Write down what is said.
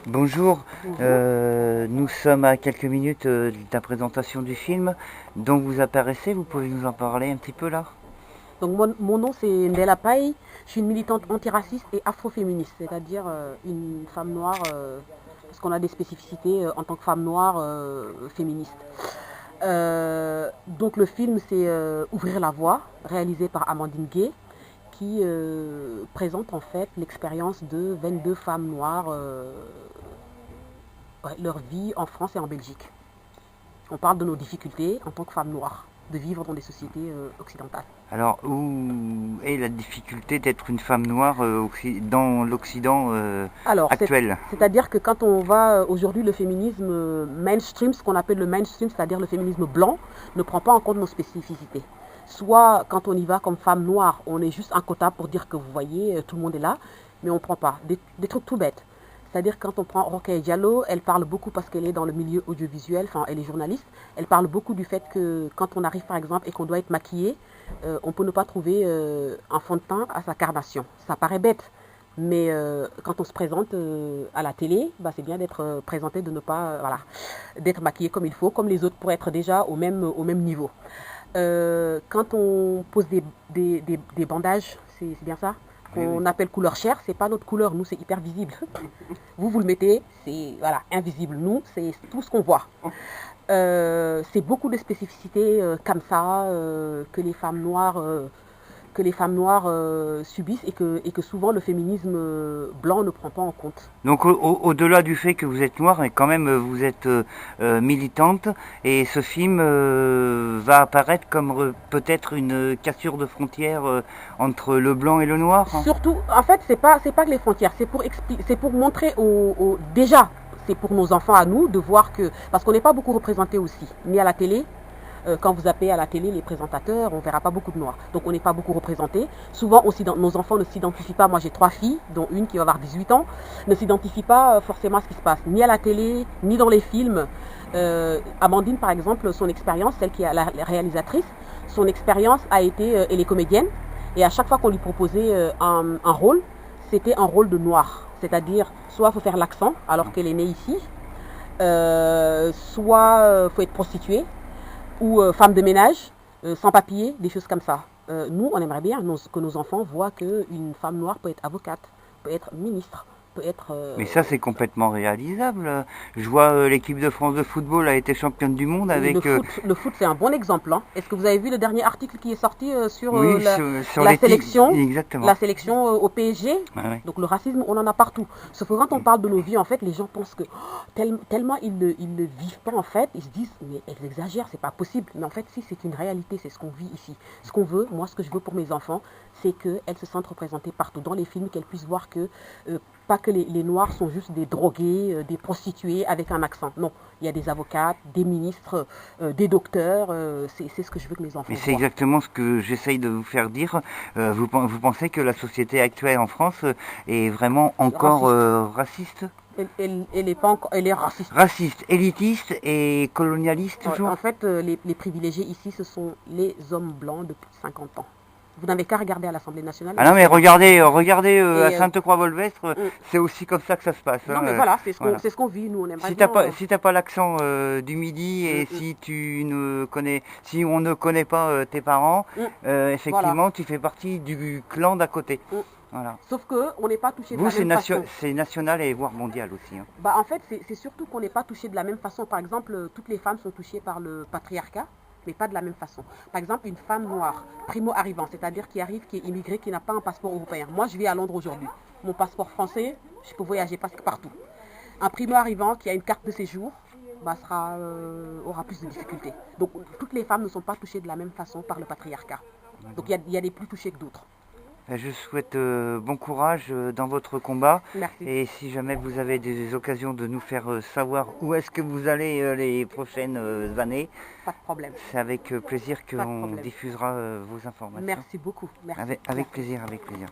Bonjour, Bonjour. nous sommes à quelques minutes de la présentation du film dont vous apparaissez, vous pouvez nous en parler un petit peu là? Donc mon nom c'est Ndella Paye. Je suis une militante antiraciste et afroféministe, c'est-à-dire une femme noire, parce qu'on a des spécificités en tant que femme noire féministe. Donc le film c'est Ouvrir la voie, réalisé par Amandine Gay, qui présente en fait l'expérience de 22 femmes noires, ouais, leur vie en France et en Belgique. On parle de nos difficultés en tant que femmes noires, de vivre dans des sociétés occidentales. Alors, où est la difficulté d'être une femme noire dans l'Occident Alors, actuel? c'est-à-dire que quand on va aujourd'hui, le féminisme mainstream, ce qu'on appelle le mainstream, c'est-à-dire le féminisme blanc, ne prend pas en compte nos spécificités. Soit quand on y va comme femme noire, on est juste un quota pour dire que vous voyez, tout le monde est là, mais on ne prend pas. Des trucs tout bêtes. C'est-à-dire quand on prend Rokhaya Diallo, elle parle beaucoup parce qu'elle est dans le milieu audiovisuel, enfin elle est journaliste, elle parle beaucoup du fait que quand on arrive par exemple et qu'on doit être maquillé, on peut ne pas trouver un fond de teint à sa carnation. Ça paraît bête, mais quand on se présente à la télé, bah, c'est bien d'être présenté, de ne pas, voilà, d'être maquillé comme il faut, comme les autres pour être déjà au même niveau. Quand on pose des bandages, c'est bien ça, Oui, oui. qu'on appelle couleur chair, c'est pas notre couleur, nous c'est hyper visible. Vous le mettez, c'est voilà, invisible. Nous, c'est tout ce qu'on voit. C'est beaucoup de spécificités comme ça que les femmes noires subissent et que souvent le féminisme blanc ne prend pas en compte. Donc au-delà du fait que vous êtes noire, mais quand même vous êtes militante et ce film va apparaître comme peut-être une cassure de frontière entre le blanc et le noir, hein. Surtout, en fait, c'est pas que les frontières, c'est pour montrer déjà, c'est pour nos enfants à nous de voir que, parce qu'on n'est pas beaucoup représenté aussi, ni à la télé. Quand vous appelez à la télé les présentateurs, on ne verra pas beaucoup de noirs. Donc on n'est pas beaucoup représenté. Souvent, nos enfants ne s'identifient pas. Moi, j'ai 3 filles, dont une qui va avoir 18 ans, ne s'identifie pas forcément à ce qui se passe, ni à la télé, ni dans les films. Amandine, par exemple, son expérience, celle qui est la réalisatrice, son expérience a été, elle est comédienne, et à chaque fois qu'on lui proposait un rôle, c'était un rôle de noir. C'est-à-dire, soit il faut faire l'accent, alors qu'elle est née ici, soit il faut être prostituée, ou femme de ménage, sans papier, des choses comme ça. Nous, on aimerait bien que nos enfants voient qu'une femme noire peut être avocate, peut être ministre, peut être... Mais ça, c'est complètement réalisable. Je vois l'équipe de France de football a été championne du monde Oui, avec le foot c'est un bon exemple. Hein. Est-ce que vous avez vu le dernier article qui est sorti sur oui, sur l'éthique, la exactement. sélection au PSG? Ouais, ouais. Donc le racisme, on en a partout. Sauf que quand on parle de nos vies, en fait, les gens pensent que tellement ils ne vivent pas, en fait, ils se disent, mais elles exagèrent, c'est pas possible. Mais en fait, si, c'est une réalité, c'est ce qu'on vit ici. Ce qu'on veut, moi, ce que je veux pour mes enfants, c'est qu'elles se sentent représentées partout dans les films, qu'elles puissent voir que pas que les Noirs sont juste des drogués, des prostituées avec un accent. Non, il y a des avocates, des ministres, des docteurs. C'est ce que je veux que mes Mais enfants c'est voient. exactement ce que j'essaye de vous faire dire. Vous pensez que la société actuelle en France est vraiment encore Raciste. raciste? Elle est pas encore, elle est raciste. Raciste, élitiste et colonialiste Ouais, toujours? en fait, les privilégiés ici, ce sont les hommes blancs de plus de 50 ans. Vous n'avez qu'à regarder à l'Assemblée nationale et Ah au non mais Sénat. regardez à Et Sainte-Croix-Volvestre, mm, c'est aussi comme ça que ça se passe, non, hein, mais voilà, voilà. c'est ce qu'on vit. Nous, on aimerait Si bien. t'as pas l'accent du midi Mm, et mm, si on ne connaît pas tes parents, mm, voilà. effectivement tu fais partie du clan d'à côté. Mm. Voilà. Sauf que on n'est pas touché de Vous la même façon. c'est national et voire mondial aussi, hein. Bah, en fait, c'est surtout qu'on n'est pas touché de la même façon. Par exemple, toutes les femmes sont touchées par le patriarcat, mais pas de la même façon. Par exemple, une femme noire, primo-arrivant, c'est-à-dire qui arrive, qui est immigrée, qui n'a pas un passeport européen. Moi, je vis à Londres aujourd'hui. Mon passeport français, je peux voyager presque partout. Un primo-arrivant qui a une carte de séjour, bah, aura plus de difficultés. Donc, toutes les femmes ne sont pas touchées de la même façon par le patriarcat. Donc, il y a des plus touchés que d'autres. Je souhaite bon courage dans votre combat Merci. et si jamais vous avez des occasions de nous faire savoir où est-ce que vous allez les prochaines années, Pas de problème. c'est avec plaisir Pas de qu'on problème. diffusera vos informations. Merci beaucoup. Merci. Avec Merci. plaisir, avec plaisir.